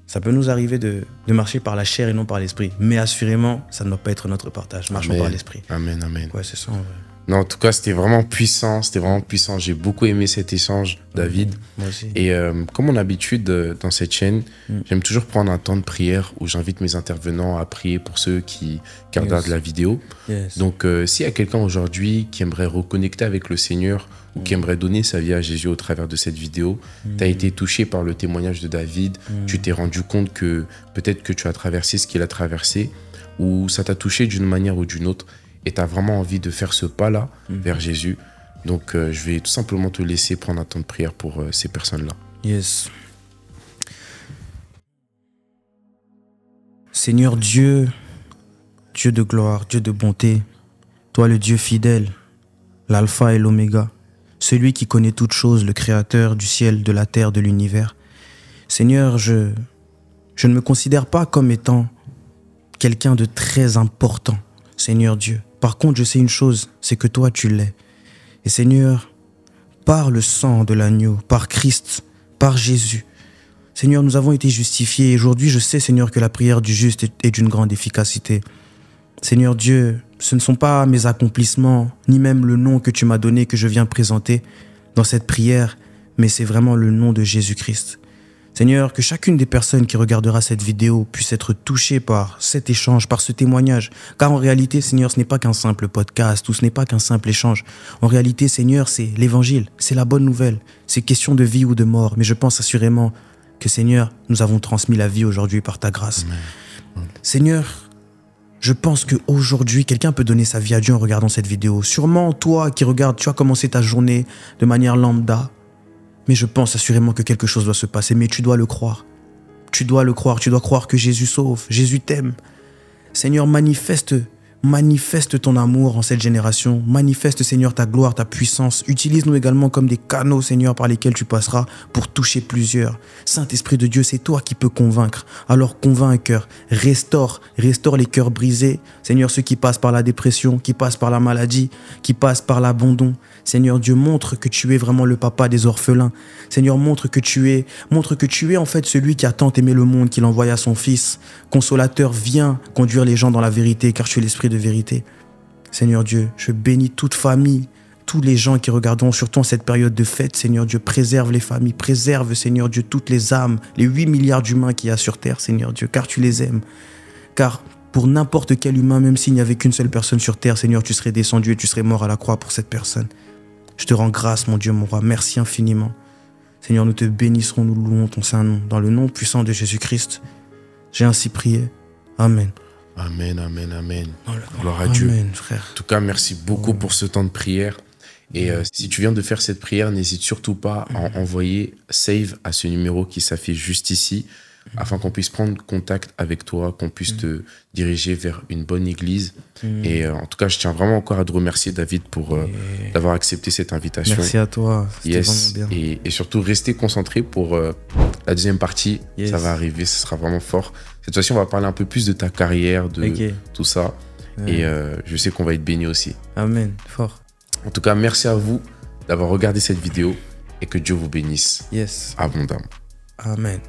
ça peut nous arriver de marcher par la chair et non par l'esprit. Mais assurément, ça ne doit pas être notre partage. Marchons par l'esprit. Amen, amen. Ouais, c'est ça en vrai. Non, en tout cas, c'était vraiment puissant. C'était vraiment puissant. J'ai beaucoup aimé cet échange, David. Moi aussi. Et comme on a l'habitude dans cette chaîne, j'aime toujours prendre un temps de prière où j'invite mes intervenants à prier pour ceux qui regardent la vidéo. Donc, s'il y a quelqu'un aujourd'hui qui aimerait reconnecter avec le Seigneur ou qui aimerait donner sa vie à Jésus au travers de cette vidéo, tu as été touché par le témoignage de David, tu t'es rendu compte que peut-être que tu as traversé ce qu'il a traversé ou ça t'a touché d'une manière ou d'une autre et tu as vraiment envie de faire ce pas-là vers Jésus. Donc, je vais tout simplement te laisser prendre un temps de prière pour ces personnes-là. Yes. Seigneur Dieu, Dieu de gloire, Dieu de bonté, toi le Dieu fidèle, l'alpha et l'oméga, celui qui connaît toutes choses, le créateur du ciel, de la terre, de l'univers. Seigneur, je ne me considère pas comme étant quelqu'un de très important, Seigneur Dieu. Par contre, je sais une chose, c'est que toi, tu l'es. Et Seigneur, par le sang de l'agneau, par Christ, par Jésus, Seigneur, nous avons été justifiés. Et aujourd'hui, je sais, Seigneur, que la prière du juste est d'une grande efficacité. Seigneur Dieu, ce ne sont pas mes accomplissements, ni même le nom que tu m'as donné, que je viens présenter dans cette prière, mais c'est vraiment le nom de Jésus-Christ. Seigneur, que chacune des personnes qui regardera cette vidéo puisse être touchée par cet échange, par ce témoignage. Car en réalité, Seigneur, ce n'est pas qu'un simple podcast ou ce n'est pas qu'un simple échange. En réalité, Seigneur, c'est l'évangile, c'est la bonne nouvelle. C'est question de vie ou de mort. Mais je pense assurément que, Seigneur, nous avons transmis la vie aujourd'hui par ta grâce. Amen. Seigneur, je pense qu'aujourd'hui, quelqu'un peut donner sa vie à Dieu en regardant cette vidéo. Sûrement, toi qui regardes, tu as commencé ta journée de manière lambda. Mais je pense assurément que quelque chose doit se passer. Mais tu dois le croire. Tu dois le croire. Tu dois croire que Jésus sauve. Jésus t'aime. Seigneur, manifeste ton amour en cette génération. Manifeste, Seigneur, ta gloire, ta puissance. Utilise-nous également comme des canaux, Seigneur, par lesquels tu passeras pour toucher plusieurs. Saint-Esprit de Dieu, c'est toi qui peux convaincre. Alors convainc un cœur. Restaure les cœurs brisés. Seigneur, ceux qui passent par la dépression, qui passent par la maladie, qui passent par l'abandon. Seigneur Dieu, montre que tu es vraiment le papa des orphelins. Seigneur, montre que tu es en fait celui qui a tant aimé le monde qu'il envoya son Fils. Consolateur, viens conduire les gens dans la vérité, car tu es l'Esprit de vérité. Seigneur Dieu, je bénis toute famille, tous les gens qui regarderont, surtout en cette période de fête. Seigneur Dieu, préserve les familles, préserve, Seigneur Dieu, toutes les âmes, les 8 milliards d'humains qu'il y a sur terre, Seigneur Dieu, car tu les aimes. Car pour n'importe quel humain, même s'il n'y avait qu'une seule personne sur terre, Seigneur, tu serais descendu et tu serais mort à la croix pour cette personne. Je te rends grâce, mon Dieu, mon roi. Merci infiniment. Seigneur, nous te bénisserons, nous louons ton saint nom. Dans le nom puissant de Jésus-Christ, j'ai ainsi prié. Amen. Amen, amen, amen. Gloire à Dieu. Amen, frère. En tout cas, merci beaucoup pour ce temps de prière. Et si tu viens de faire cette prière, n'hésite surtout pas à envoyer save à ce numéro qui s'affiche juste ici, afin qu'on puisse prendre contact avec toi, qu'on puisse te diriger vers une bonne église. Et en tout cas, je tiens vraiment encore à te remercier, David, pour d'avoir accepté cette invitation. Merci à toi, c'était vraiment bien. Et surtout, rester concentré pour la deuxième partie. Ça va arriver, ce sera vraiment fort. Cette fois-ci, on va parler un peu plus de ta carrière, de tout ça. Et je sais qu'on va être bénis aussi. Amen, fort. En tout cas, merci à vous d'avoir regardé cette vidéo et que Dieu vous bénisse Yes. abondamment. Amen.